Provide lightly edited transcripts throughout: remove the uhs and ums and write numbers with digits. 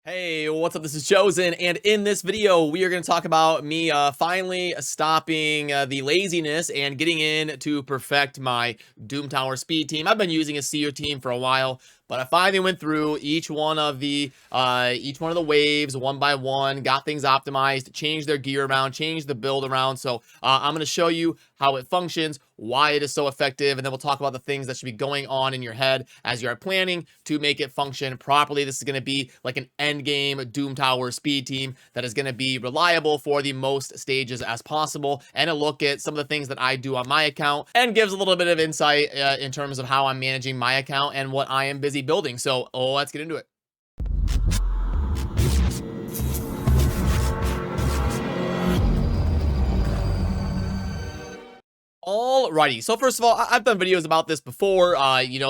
Hey, what's up? This is Chosen, and in this video, we are going to talk about me finally stopping the laziness and getting in to perfect my Doom Tower speed team. I've been using a Seer team for a while, but I finally went through each one of the waves one by one, got things optimized, changed their gear around, changed the build around. So I'm going to show you how it functions, why it is so effective, and then we'll talk about the things that should be going on in your head as you are planning to make it function properly. This is going to be like an end game Doom Tower speed team that is going to be reliable for the most stages as possible, and a look at some of the things that I do on my account and gives a little bit of insight in terms of how I'm managing my account and what I am busy building. So let's get into it. Alrighty, so first of all, I've done videos about this before.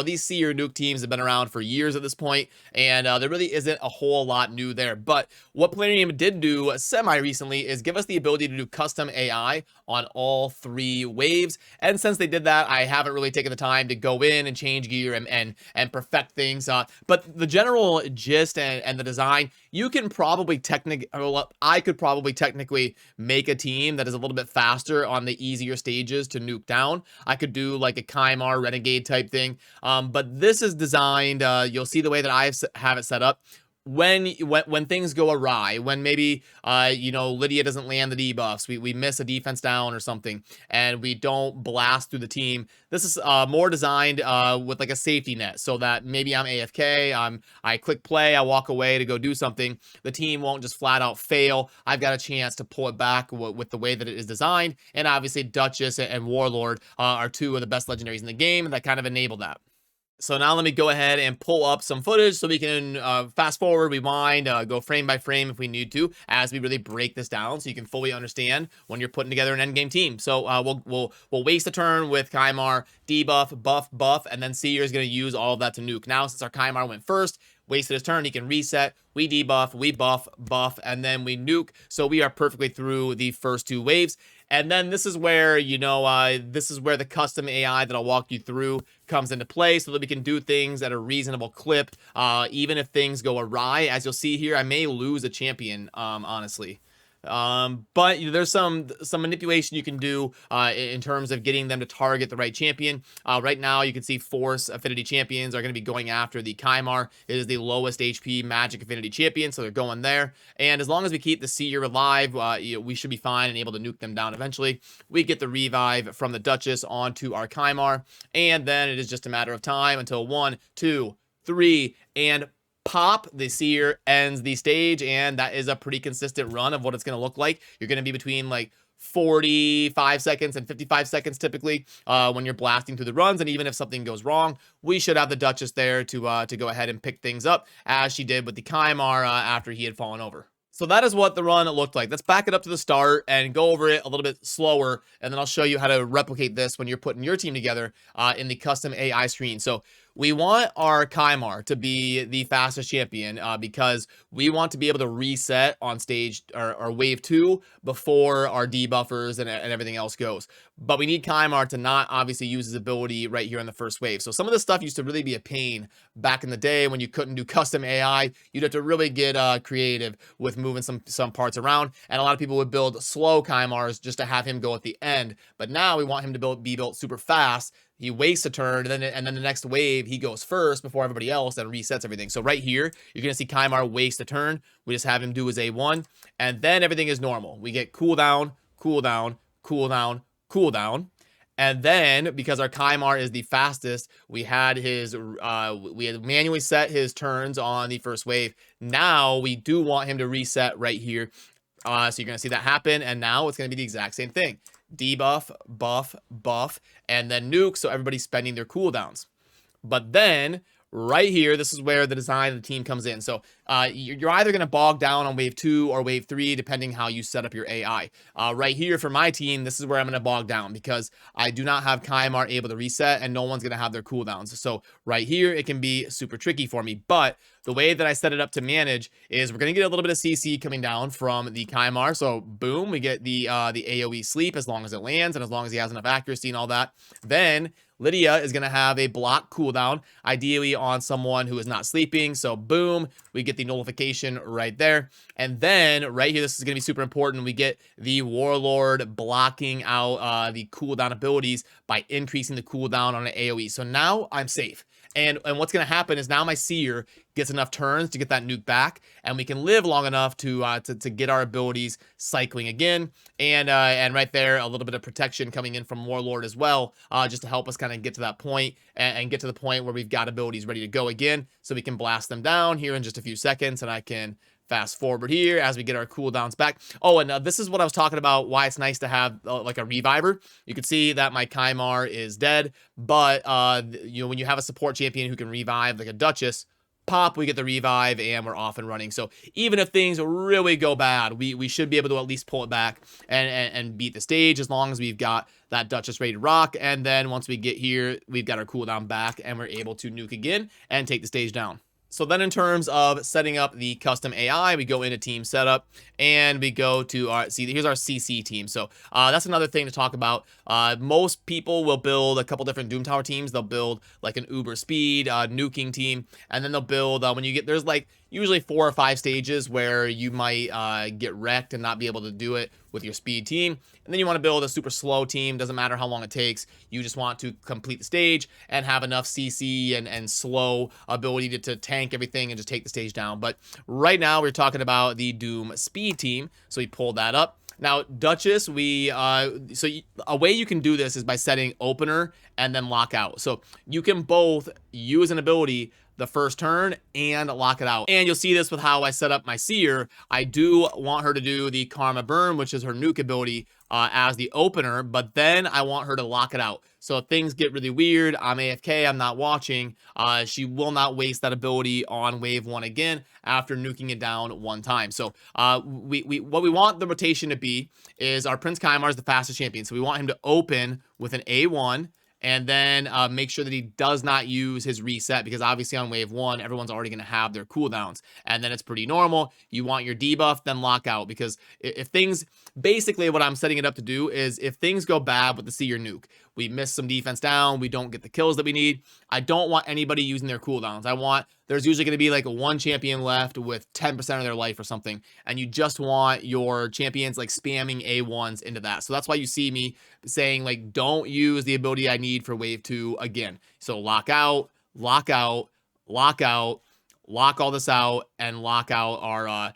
These Seer nuke teams have been around for years at this point, and there really isn't a whole lot new there. But what Plarium did do semi-recently is give us the ability to do custom AI on all three waves. And since they did that, I haven't really taken the time to go in and change gear and perfect things. But the general gist and the design, you can probably I could probably technically make a team that is a little bit faster on the easier stages to nuke down. I could do like a Kymar Renegade type thing, but this is designed, you'll see the way that I have it set up. When things go awry, when maybe Lydia doesn't land the debuffs, we miss a defense down or something, and we don't blast through the team. This is more designed with like a safety net, so that maybe I'm AFK, I click play, I walk away to go do something. The team won't just flat out fail. I've got a chance to pull it back with the way that it is designed, and obviously Duchess and Warlord are two of the best legendaries in the game that kind of enable that. So now let me go ahead and pull up some footage so we can fast forward, rewind, go frame by frame if we need to, as we really break this down so you can fully understand when you're putting together an endgame team. So we'll waste a turn with Kymar, debuff, buff, and then Seer is going to use all of that to nuke. Now, since our Kymar went first, wasted his turn, he can reset, we debuff, we buff, and then we nuke. So we are perfectly through the first two waves. And then this is where, this is where the custom AI that I'll walk you through comes into play so that we can do things at a reasonable clip, even if things go awry. As you'll see here, I may lose a champion, honestly. But there's some manipulation you can do in terms of getting them to target the right champion. Right now, you can see Force Affinity champions are going to be going after the Kymar. It is the lowest HP Magic Affinity champion, so they're going there. And as long as we keep the Seer alive, we should be fine and able to nuke them down eventually. We get the revive from the Duchess onto our Kymar, and then it is just a matter of time until 1, 2, 3, and pop, the Seer ends the stage, and that is a pretty consistent run of what it's going to look like. You're going to be between like 45 seconds and 55 seconds typically when you're blasting through the runs, and even if something goes wrong, we should have the Duchess there to go ahead and pick things up, as she did with the Kymar after he had fallen over. So that is what the run looked like. Let's back it up to the start and go over it a little bit slower, and then I'll show you how to replicate this when you're putting your team together in the custom AI screen. So we want our Kymar to be the fastest champion because we want to be able to reset on stage or wave 2 before our debuffers and everything else goes. But we need Kymar to not obviously use his ability right here in the first wave. So some of this stuff used to really be a pain back in the day when you couldn't do custom AI. You'd have to really get creative with moving some parts around, and a lot of people would build slow Kymars just to have him go at the end. But now we want him to be built super fast. He wastes a turn, and then the next wave, he goes first before everybody else and resets everything. So right here, you're going to see Kymar waste a turn. We just have him do his A1, and then everything is normal. We get cooldown, cooldown, cooldown, cooldown. And then, because our Kymar is the fastest, we had manually set his turns on the first wave. Now, we do want him to reset right here. So you're going to see that happen, and now it's going to be the exact same thing. Debuff, buff, and then nuke, so everybody's spending their cooldowns. But then, right here, this is where the design of the team comes in. So you're either going to bog down on wave 2 or wave 3, depending how you set up your AI. Right here, for my team, this is where I'm going to bog down, because I do not have Kymar able to reset, and no one's going to have their cooldowns. So right here, it can be super tricky for me. But the way that I set it up to manage is we're going to get a little bit of CC coming down from the Kymar. So boom, we get the AoE sleep as long as it lands and as long as he has enough accuracy and all that. Then Lydia is going to have a block cooldown, ideally on someone who is not sleeping. So boom, we get the notification right there. And then right here, this is going to be super important. We get the Warlord blocking out the cooldown abilities by increasing the cooldown on an AoE. So now I'm safe. And what's going to happen is now my Seer gets enough turns to get that nuke back, and we can live long enough to get our abilities cycling again. And right there, a little bit of protection coming in from Warlord as well, just to help us kind of get to that point and get to the point where we've got abilities ready to go again, so we can blast them down here in just a few seconds, and I can fast forward here as we get our cooldowns back. Oh, and this is what I was talking about, why it's nice to have like a reviver. You can see that my Kymar is dead, but you know, when you have a support champion who can revive like a Duchess, pop, we get the revive and we're off and running. So even if things really go bad, we should be able to at least pull it back and beat the stage, as long as we've got that Duchess ready to rock. And then once we get here, we've got our cooldown back and we're able to nuke again and take the stage down. So then in terms of setting up the custom AI, we go into team setup and we go to our, see, here's our CC team. So that's another thing to talk about. Most people will build a couple different Doom Tower teams. They'll build like an uber speed nuking team, and then they'll build, when you get, there's like usually 4 or 5 stages where you might get wrecked and not be able to do it with your speed team. And then you want to build a super slow team. Doesn't matter how long it takes. You just want to complete the stage and have enough CC and slow ability to tank everything and just take the stage down. But right now we're talking about the Doom speed team. So we pulled that up. Now, Duchess, a way you can do this is by setting opener and then lockout. So you can both use an ability the first turn and lock it out. And you'll see this with how I set up my Seer. I do want her to do the Karma Burn, which is her nuke ability, as the opener, but then I want her to lock it out. So if things get really weird, I'm AFK, I'm not watching, she will not waste that ability on wave 1 again after nuking it down 1 time. So what we want the rotation to be is our Prince Kymar is the fastest champion. So we want him to open with an A1, and then make sure that he does not use his reset, because obviously on wave 1, everyone's already going to have their cooldowns. And then it's pretty normal. You want your debuff, then lockout, because if things, basically what I'm setting it up to do is if things go bad with the Seer nuke, we miss some defense down, we don't get the kills that we need, I don't want anybody using their cooldowns. I want, there's usually going to be like 1 champion left with 10% of their life or something, and you just want your champions like spamming A1s into that. So that's why you see me saying like, don't use the ability I need for wave 2 again. So lock out, lock out, lock out, lock all this out, and lock out our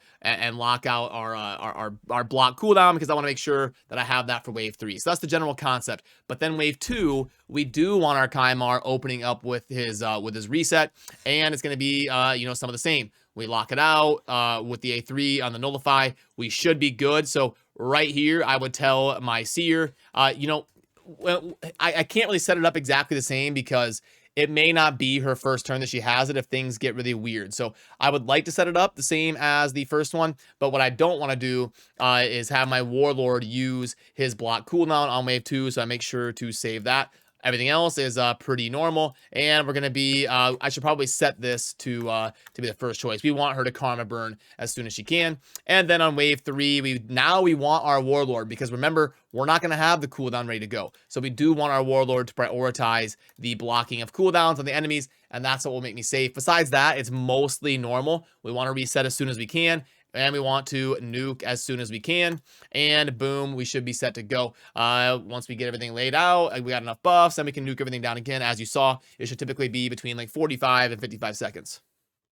our block cooldown, because I want to make sure that I have that for wave 3. So that's the general concept. But then wave 2, we do want our Kymar opening up with his reset, and it's going to be you know, some of the same. We lock it out with the A3 on the nullify. We should be good. So right here, I would tell my Seer, you know, well, I can't really set it up exactly the same, because it may not be her first turn that she has it if things get really weird. So I would like to set it up the same as the first one, but what I don't want to do is have my Warlord use his block cooldown on wave 2, so I make sure to save that. Everything else is pretty normal, and we're going to be, I should probably set this to be the first choice. We want her to Karma Burn as soon as she can. And then on wave 3, we want our Warlord, because remember, we're not going to have the cooldown ready to go. So we do want our Warlord to prioritize the blocking of cooldowns on the enemies, and that's what will make me safe. Besides that, it's mostly normal. We want to reset as soon as we can, and we want to nuke as soon as we can, and boom, we should be set to go. Once we get everything laid out, we got enough buffs, then we can nuke everything down again. As you saw, it should typically be between like 45 and 55 seconds.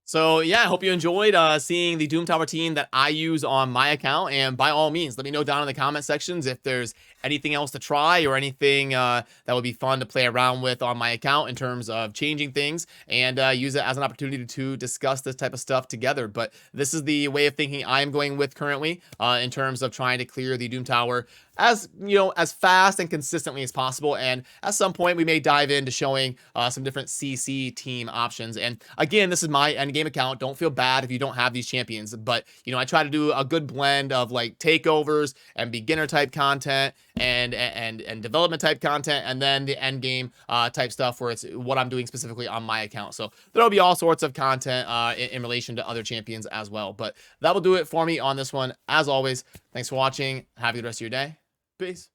So yeah, I hope you enjoyed seeing the Doom Tower team that I use on my account, and by all means, let me know down in the comment sections if there's anything else to try or anything that would be fun to play around with on my account in terms of changing things, and use it as an opportunity to discuss this type of stuff together. But this is the way of thinking I am going with currently in terms of trying to clear the Doom Tower as, you know, as fast and consistently as possible. And at some point we may dive into showing some different CC team options. And again, this is my endgame account. Don't feel bad if you don't have these champions, but you know, I try to do a good blend of like takeovers and beginner type content and development type content, and then the end game type stuff where it's what I'm doing specifically on my account. So there'll be all sorts of content in relation to other champions as well. But that will do it for me on this one. As always, thanks for watching. Have a good rest of your day. Peace.